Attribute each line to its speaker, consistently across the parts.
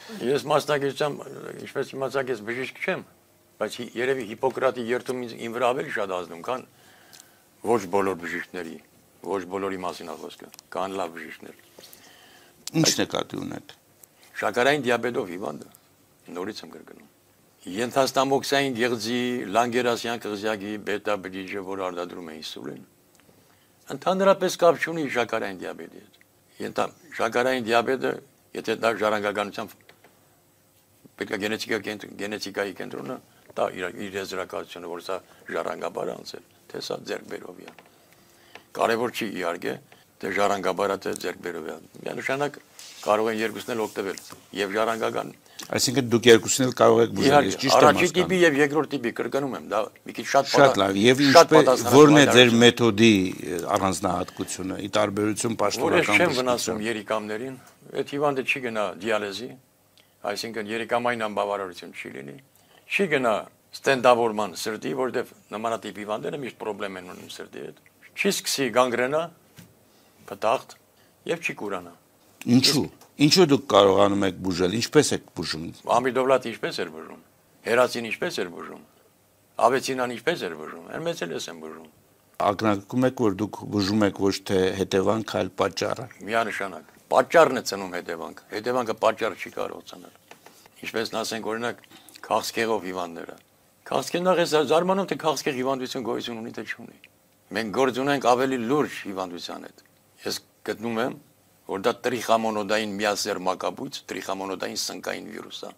Speaker 1: Ես մասնագիտությամբ, ինչպես իմացաք, ես բժիշկ չեմ, բայց երևի Հիպոկրատի երթում իմ վրա ավելի շատ ազդում, քան ոչ բոլոր բժիշկների, ոչ բոլորի մասին խոսքը, կան լավ բժիշկներ։
Speaker 2: Ինչ նկատի ունեք։
Speaker 1: Շաքարային դիաբետով հիվանդը, նորից եմ կրկնում։ Ենթաստամոքսային գեղձի, լանգերասյան կղզյակի բետա բջիջը, որ արտադրում է ինսուլին, ընդհանրապես կապ չունի շաքարային դիաբետի հետ։ Շաքարային դիաբետը, եթե դա ժառանգականությամբ պետք է գենետիկայի կենտրոնը դա իր եզրակացությունը, որ սա ժառանգաբար անցել, թե սա ձեռքբերով է։ Կարևոր չի իհարկե, թե ժառանգաբարը թե ձեռքբերով է։ Միանշանակ կարող են երկուսն էլ օգտվել, եւ ժառանգական։
Speaker 2: Այսինքն դուք երկուսն էլ կարող եք բուժել, ճիշտ է։
Speaker 1: Առաջին տիպի եւ երկրորդ տիպի կրկնում եմ, դա մի քիչ շատ
Speaker 2: լավ, եւ ինչպես որն է ձեր մեթոդի առանձնահատկությունը՝ ի տարբերություն պաշտոնական։
Speaker 1: Ես չեմ վնասում երիկամներին, այդ հիվանդը չի գնա դիալեզի, այսինքն երիկամային անբավարարություն չի լինի, չի գնա ստենդավորման սրտի, որտեղ նմանատիպ հիվանդները միշտ խնդրեմ են ունենում սրտի հետ, չի սկսի գանգրենա, փտախտ եւ չի կուրանա։
Speaker 2: Ինչու դուք կարողանում եք բուժել, ինչպես եք բուժում։
Speaker 1: Ամիդովլատը ինչպես էր բուժում, հերացին ինչպես էր բուժում, ավեցինան ինչպես էր բուժում, մեծ էլ եմ բուժում։
Speaker 2: Ակնարկում եք, որ դուք բուժում եք ոչ թե հետևանք, այլ պատճառը։
Speaker 1: Միանշանակ։ Պատճառն է ծնում հետևանք, հետևանքը պատճառ չի կարող ծնել։ Ինչպես ասենք օրինակ քաղցկեղով հիվանդները։ Քաղցկեղն է զարմանում, թե քաղցկեղ հիվանդություն գոյություն ունի թե չունի։ Մենք գործ ունենք ավելի լուրջ հիվանդության հետ։ Ես գտնում եմ, որ դա տրիխամոնոդային միասեռ մակաբույծ, տրիխամոնոդային սնկային վիրուս է։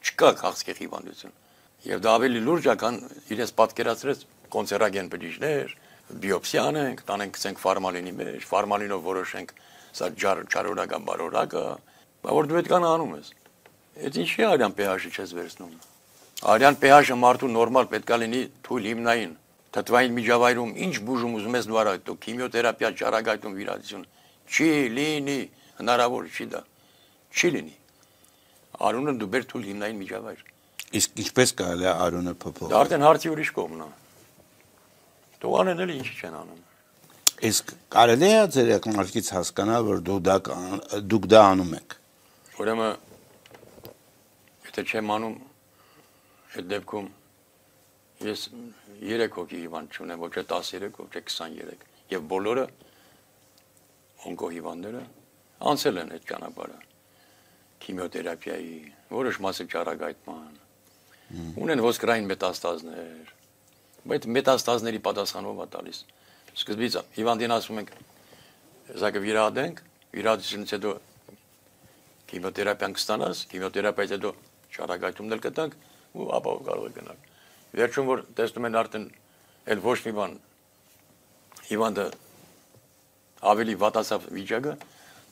Speaker 1: Չկա քաղցկեղ հիվանդություն։ Եվ դա ավելի լուրջ է, քան իրենց պատկերացրած կոնցերագեն բջիջներ, բիոպսիա անենք, տանենք գցենք ֆարմալինի մեջ, ֆարմալինով որոշենք սա չարորական բարորակը, որ դու այդքան անում ես։ Այդ ինչի արյան pH-ը չես վերցնում։ Արյան pH-ը մարդու նորմալ պետք է լինի թույլ հիմնային, թթվային միջավայրում ինչ բուժում ուզում ես դու արա, դու քիմիոթերապիա, ճառագայթում վիրահատություն չի լինի, հնարավոր չի դա։ Չի լինի։ Արունը դու բեր թույլ հիմնային միջավայր։
Speaker 2: Իսկ ինչպես կարելի է արունը փոփոխել։
Speaker 1: Դա արդեն հարցի ուրիշ կողմն է։ Տողանեն էլ ինչի չեն անում։
Speaker 2: Իսկ կարելի է ձեր ակնարկից հասկանալ, որ դուք դա անում եք։
Speaker 1: Ուրեմն եթե չեմ անում, այդ դեպքում ես 3 հոգի հիվանդ չունեմ, ոչ թե 13, ոչ թե 23, եւ բոլորը օնկոհիվանդները անցել են այդ ճանապարհը։ Քիմիոթերապիայի, որոշ մասը ճառագայթման, ունեն ոսկրային մետաստազներ, բայց մետաստազների պատասխանով է տալիս։ Սկզբից հիվանդին ասում ենք, սա կվիրահատենք, վիրահատությունից հետո քիմիոթերապիան կստանաս, քիմիոթերապիայից հետո ճառագայթումն էլ կտանք ու ապա կարող է գնալ։ Վերջում որ տեսնում են արդեն էլ ոչ մի բան հիվանդը ավելի վատացավ վիճակը,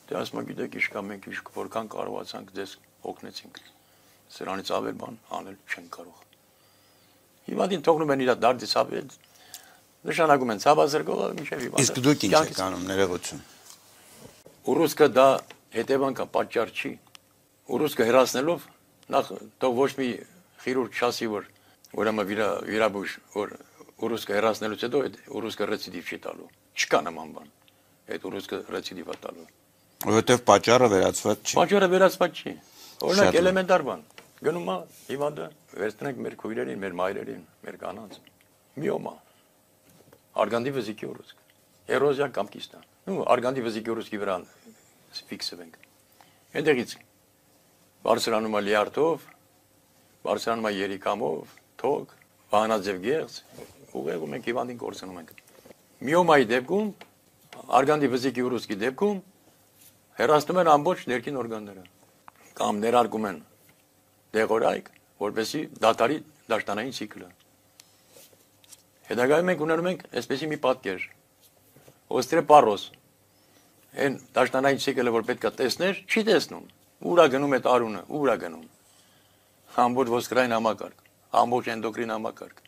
Speaker 1: դե ասում եմ գիտեք իշկա մենք որքան կարողացանք ձեզ օգնեցինք։ Սրանից ավել բան անել չեն կարող։ Հիվանդին թողնում են իր դարձից ավել, նշանակում են ցավազրկողը մինչև հիվանդը։
Speaker 2: Իսկ դուք ինչ եք անում, ներողություն։
Speaker 1: Ուռուցքը դա հետևանք է, պատճառ չի։ Ուռուցքը հեռացնելով նախ թող ոչ մի խիրուրգ չասի, որ ուրեմն վիրաբույժ, որ ուռուցքը հեռացնելուց հետո այդ ուռուցքը ռեցիդիվ չի տալու։ Չկա նման բան։ Այդ ուռուցքը ռեցիդիվ է տալու։
Speaker 2: Որովհետև պատճառը վերացված չի։
Speaker 1: Պատճառը վերացված չի։ Օրինակ էլեմենտար բան։ Գնում է հիվանդը, վերցնենք մեր քույրերին, մեր մայրերին, մեր կանանց։ Միոմա։ Արգանդի վզիկի ուռուցք։ Էրոզիա կամ կիստա։ Ու արգանդի վզիկի ուռուցքի վրա ֆիքսվենք։ Այնտեղից բարձրանում է լիարդով, բարձրանում է երիկամով, թոք, վահանաձև գեղձ, ուղեղում ենք հիվանդին կորցնում ենք։ Միոմայի դեպքում, արգանդի վզիկի ուռուցքի դեպքում հեռացնում են ամբողջ ներքին օրգանները կամ ներարկում են դեղորայք, որպեսզի դատարի դաշտանային ցիկլը։ Հետագայում մենք ունենում ենք այսպեսի մի պատկեր։ Օստրեպարոս։ Այն դաշտանային ցիկլը, որ պետք է տեսներ, չի տեսնում։ Ուրա գնում այդ արունը, ուրա գնում։ Ամբողջ ոսկրային համակարգ, ամբողջ էնդոկրին համակարգ։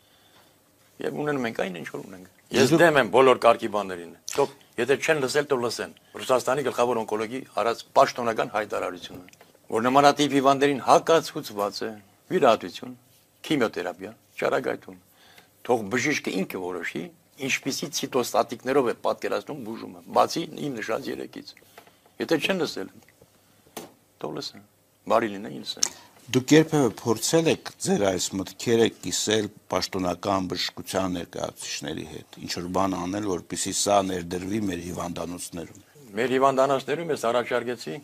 Speaker 1: Եվ ունենում ենք այն ինչ որ ունենք։ Ես դեմ եմ բոլոր կարգի բաներին։ Թող եթե չեն լսել, թող լսեն։ Ռուսաստանի գլխավոր օնկոլոգի արած պաշտոնական հայտարարությունը, որ նմանատիպ հիվանդերին հակացուցված է վիրահատություն, քիմիոթերապիա, ճառագայթում։ Թող բժիշկը ինքը որոշի, ինչպիսի ցիտոստատիկներով է պատկերացնում բուժումը, բացի իմ նշած 3-ից։ Եթե չեն լսել, թող լսեն։ Բարի լինե ինձ։
Speaker 2: Դուք երբևէ փորձել եք ձեր այս մտքերը կիսել պաշտոնական բժշկության ներկայացուցիչների հետ, ինչ որ բան անել, որպեսզի սա ներդրվի մեր հիվանդանոցներում։
Speaker 1: Մեր հիվանդանոցներում ես առաջարկեցի,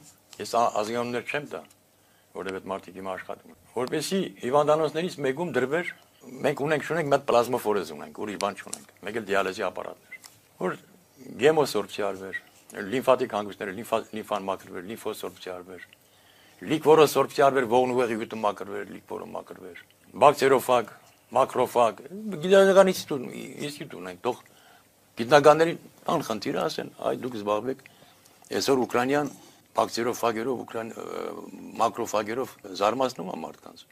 Speaker 1: ես ազգանուններ չեմ տա, որովհետև մարդիկ հիմա աշխատում են։ Որպեսզի հիվանդանոցներից մեկում դրվեր, մենք ունենք մի հատ պլազմոֆորեզ ունենք, ուրիշ բան չունենք, մեկ էլ դիալեզի ապարատներ, որ գեմոսորբցիա արվեր, լիմֆատիկ հանգույցները, լիմֆան մաքրվեր, լիմֆոսորբցիա արվեր, լիկվորոսորբցիա արվեր, ողնուղեղի հյութը մաքրվեր, լիկվորը մաքրվեր, բակտերիոֆագ, մակրոֆագ, գիտական ինստիտուտ ունենք, թող գիտնականների անխնդիրը ասեն, այ դուք զբաղվեք այսօր ուկրաինյան բակտերիոֆագերով, մակրոֆագերով զարմացնում է մարդկանց։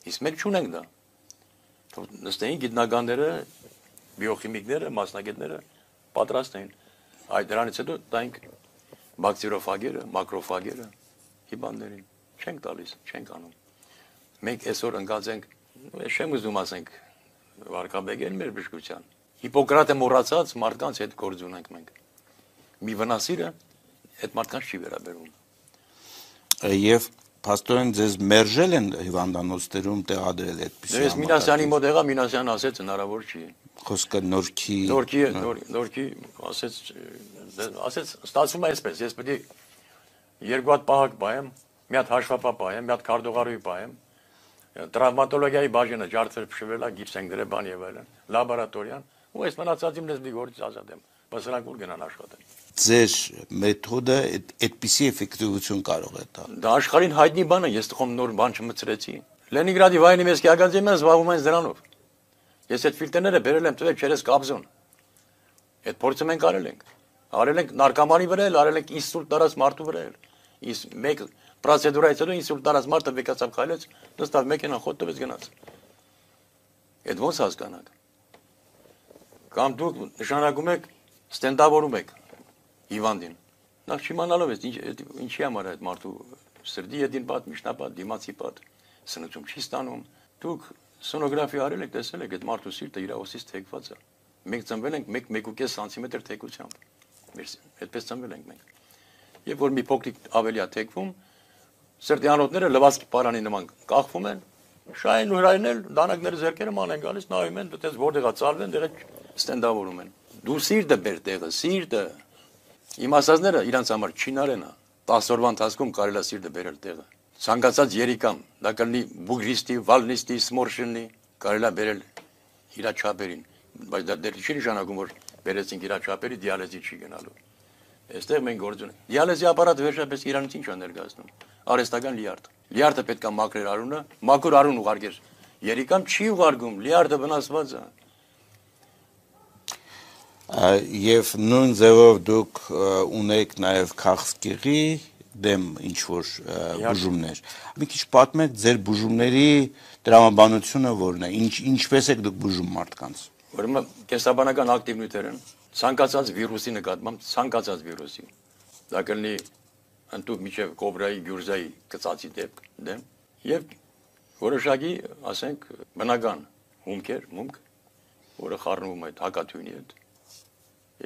Speaker 1: Իսկ մենք չունենք դա։ Թող նստեին գիտնականները, բիոխիմիկները, մասնագետները պատրաստ են։ Այդ դրանից հետո տանք բակտերիոֆագերը, մակրոֆագերը հիվանդներին չենք տալիս, չենք անում։ Մենք այսօր ընկած ենք, չեմ ուզում ասենք վարկաբեկել մեր բժշկության։ Հիպոկրատը մոռացած մարդկանց հետ գործ ունենք մենք։ Մի վնասիրը այդ մարդկանց չի վերաբերում։
Speaker 2: Եվ փաստորեն ձեզ մերժել են հիվանդանոցներում տեղադրել այդպիսի։
Speaker 1: Ես Մինասյանի մոտ եղա, Մինասյանը ասեց հնարավոր չի։
Speaker 2: Խոսքը նորքի
Speaker 1: ասեց ստացվում է այսպես, ես պետք է երկու հատ պահակ պահեմ, մի հատ հաշվապահ պահեմ, մի հատ կարդողարուհի պահեմ, տրավմատոլոգիայի բաժինը ջարդեր փշվել է, գիպս ենք դրել, բան եւ այլն, լաբորատորիան, ու այս մնացածին ես մի գործից ազատ եմ, բայց նրանք ուր գնան աշխատեն։
Speaker 2: Ձեր մեթոդը այդպիսի էֆեկտիվություն կարող է տալ։
Speaker 1: Դա աշխարհին հայտնի բան է, ես տխոմ նոր բան չմցրեցի։ Լենինգրադի Վայնիմեսկի ակադեմիան զբաղվում է դրանով։ Ես այդ ֆիլտրները բերել եմ տվել չերես կապզոն։ Այդ փորձը մենք արել ենք։ Արել ենք նարկոմանի վրա, արել ենք ինսուլտ տարած մարդու վրա։ Իսկ մեկ պրոցեդուրայից հետո ինսուլտ տարած մարդը վեկացավ քայլեց, նստավ մեքենան խոտ տվեց գնաց։ Այդ ոնց հասկանաք։ Կամ դուք նշանակում եք ստենդավորում եք հիվանդին։ Նախ չիմանալով ես ինչի համար այդ մարդու սրտի ետին պատ, միջնապատ, դիմացի պատ, սնուցում չի ստանում։ Դուք սոնոգրաֆիա արել եք, տեսել եք այդ մարդու սիրտը իր օսից թեքված է։ Մենք ծնվել ենք 1.5 սանտիմետր թեքությամբ։ Այդպես ծնվել ենք մենք։ Եվ որ մի փոքրիկ ավելի է թեքվում, սրտի անոթները լվացքի պարանի նման կախվում են, շային ու հրայրն էլ դանակները ձեռքերը ման են գալիս, նայում են, դες որտեղա ծալվեն, դեղը ստենդավորում են։ Դու սիրտը բեր տեղը, սիրտը։ Իմ ասածները իրանց համար չինարեն է։ 10 օրվա ընթացքում կարելի է սիրտը բերել տեղը։ Ցանկացած երիկամ, դա կլինի բուգրիստի, վալնիստի, սմորշինի, կարելի է բերել իր չափերին, բայց դա դեռ չի նշանակում, որ բերեցինք իր չափերի դիալեզի չի գնալու։ Այստեղ մենք գործ ունենք։ Դիալեզի ապարատը վերջապես իրանից ինչ է ներկայացնում։ Արհեստական լիարդ։ Լիարդը պետք է մաքրել արունը, մաքուր արուն ուղարկեր։ Երիկամ չի ուղարկում, լիարդը վնասված է։
Speaker 2: Եվ նույն ձևով դուք ունեք նաև քաղցկեղի դեմ ինչ որ բուժումներ։ Մի քիչ պատմեք ձեր բուժումների տրամաբանությունը որն է, ինչպես եք դուք բուժում մարդկանց։
Speaker 1: Ուրեմն կենսաբանական ակտիվ նյութեր են, ցանկացած վիրուսի նկատմամբ, ցանկացած վիրուսի։ Դա կլինի ընդդուք միջև կոբրայի, գյուրզայի կծածի դեմ եւ որոշակի, ասենք, բնական հումք, որը խառնվում է հակաթույնի հետ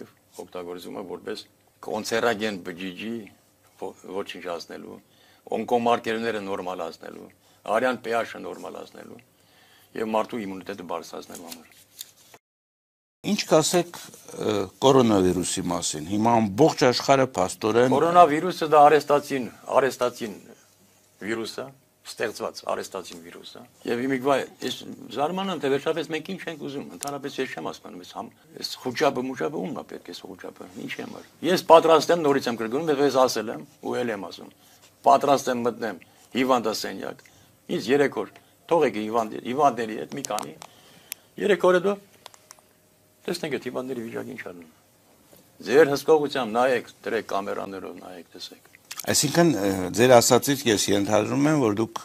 Speaker 1: եւ օգտագործում է որպես կոնցերագեն բջիջի ոչնչացնելու, օնկոմարկերները նորմալացնելու, արյան pH-ը նորմալացնելու եւ մարդու իմունիտետը բարձրացնելու համար։
Speaker 2: Ինչ կասեք կորոնավիրուսի մասին։ Հիմա ամբողջ աշխարհը փաստորեն
Speaker 1: Կորոնավիրուսը դա արեստացին վիրուս է, ստեղծված արեստացին վիրուս է։ Եվ իմիգվա ես զարմանում թե վերջապես մենք ինչ ենք ուզում, ընդհանրապես ես չեմ հասկանում, այս խոճապը ումն է պետք է խոճապը, ինչ եմ ար։ Ես պատրաստ եմ նորից եմ կրկնում, ես ասել եմ ու ել եմ ասում։ Պատրաստ եմ մտնեմ հիվանդասենյակ։ Ինձ 3 օր թողեք հիվանդների հետ մի քանի 3 օր հետո տեսնենք այդ հիվանդների վիճակը ինչ անում։ Ձեր հսկողությամբ նայեք, դրեք կամերաներով նայեք, տեսեք։
Speaker 2: Այսինքն ձեր ասածից ես ենթադրում եմ, որ դուք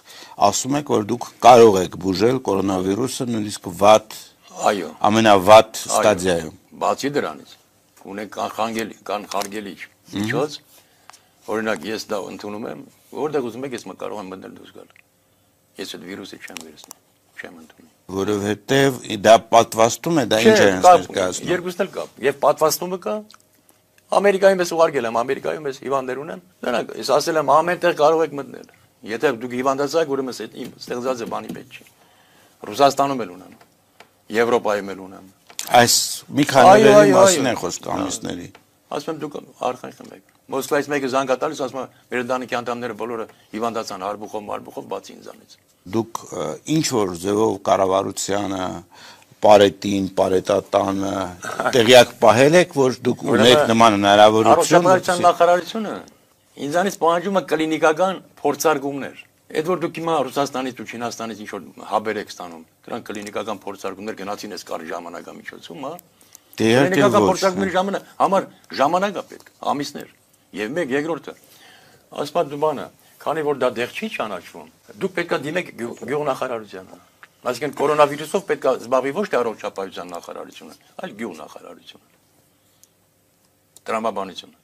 Speaker 2: ասում եք, որ դուք կարող եք բուժել կորոնավիրուսը նույնիսկ վատ,
Speaker 1: այո,
Speaker 2: ամենավատ ստադիայում։
Speaker 1: Բացի դրանից, ունենք կանխարգելիչ միջոց, օրինակ ես դա ընդունում եմ, որտեղ ուզում եք ես կարող եմ մտնել դուրս գալ։ Ես այդ վիրուսը չեմ վերցնում, չեմ ընդունում։
Speaker 2: Որովհետև դա պատվաստում է, դա ինչ է ներկայացնում։
Speaker 1: Երկուսն էլ կա։ Եվ պատվաստումը կա։ Ամերիկայում ես ուղարկել եմ, Ամերիկայում ես հիվանդներ ունեմ։ Նրանք ես ասել եմ ամենտեղ կարող եք մտնել։ Եթե դուք հիվանդացաք, ուրեմն իմ ստեղծած է բանի պետք չի։ Ռուսաստանում էլ ունեմ, Եվրոպայում էլ ունեմ։
Speaker 2: Այս մի քանի օրերի մասին են խոսքը ամիսների։
Speaker 1: Ասում եմ դուք արխայխ եք։ Մոսկվայից մեկը զանգ տալիս, ասում է մեր ընտանիքի անդամները բոլորը հիվանդացան հարբուխով, բացի ինձանից։
Speaker 2: Դուք ինչ որ ձևով կառավարությանը, Պարետին, Պարետատանը տեղյակ պահել եք, որ դուք ունեք նման հնարավորություն։
Speaker 1: Առողջապահության նախարարությունը ինձանից պահանջում է կլինիկական փորձարկումներ։ Այդ որ դուք հիմա Ռուսաստանից ու Չինաստանից ինչ որ հաբեր եք ստանում, դրանք կլինիկական փորձարկումներ գնացին այս կարի ժամանակամիջոցում, հա։ Կլինիկական փորձարկումների համար ժամանակ է պետք, ամիսներ։ Եվ մեկ երկրորդը, ասում դու բանը, քանի որ դա դեղ չի ճանաչվում, դուք պետք է դիմեք գյուղնախարարությանը։ Այսինքն կորոնավիրուսով պետք է զբաղվի ոչ թե առողջապահության նախարարությունը, այլ գյուղնախարարությունը։ Տրամաբանությունը։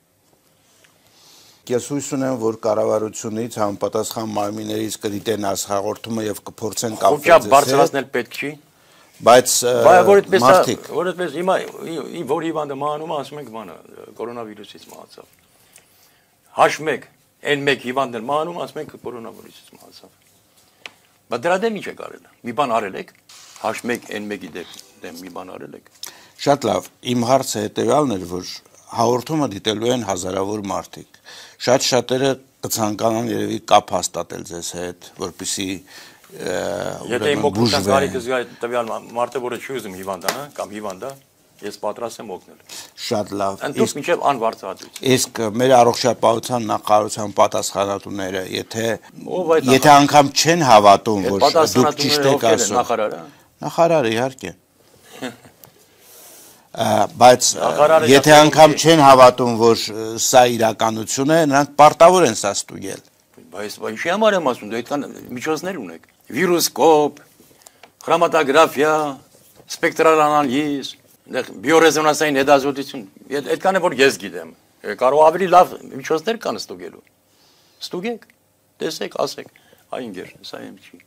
Speaker 2: Ես հույս ունեմ, որ կառավարությունից համապատասխան մարմիններից կդիտեն այս հաղորդումը եւ կփորձեն կապվել ձեզ հետ։
Speaker 1: Խոճապ բարձրացնել պետք չի։
Speaker 2: Բայց մարդիկ,
Speaker 1: որովհետեւ հիմա որ հիվանդը մահանում է, ասում ենք բանը կորոնավիրուսից մահացավ։ H1 N1 հիվանդն էլ մահանում, ասում ենք կորոնավիրուսից մահացավ։ Բայց դրա դեմ ինչ եք արել։ Մի բան արել եք H1 N1-ի դեմ մի բան արել եք։
Speaker 2: Շատ լավ, իմ հարցը հետեւյալն էր, որ հաղորդումը դիտելու են հազարավոր մարդիկ։ Շատ շատերը կցանկանան երևի կապ հաստատել ձեզ հետ, որպեսզի
Speaker 1: Եթե իմ օգնության կարիքը զգա տվյալ մարդը, որը չի ուզում հիվանդանա կամ հիվանդա, ես պատրաստ եմ օգնել։
Speaker 2: Շատ լավ։
Speaker 1: Ընդդուք մինչև անվարձահատություն։
Speaker 2: Իսկ մեր առողջապահության նախարարության պատասխանատուները, եթե անգամ չեն հավատում, որ դուք ճիշտ եք ասում։
Speaker 1: Նախարարը։
Speaker 2: Նախարարը իհարկե։ Բայց եթե անգամ չեն հավատում, որ սա իրականություն է, նրանք պարտավոր են սա ստուգել։
Speaker 1: Բայց ինչի համար եմ ասում, դու այդքան միջոցներ ունեք։ Վիրուսկոպ, խրոմատոգրաֆիա, սպեկտրալ անալիզ, բիոռեզոնանսային հետազոտություն, այդքան է որ ես գիտեմ։ Կարող ավելի լավ միջոցներ կան ստուգելու։ Ստուգեք, տեսեք, ասեք, այ ինգեր, սա եմ չի։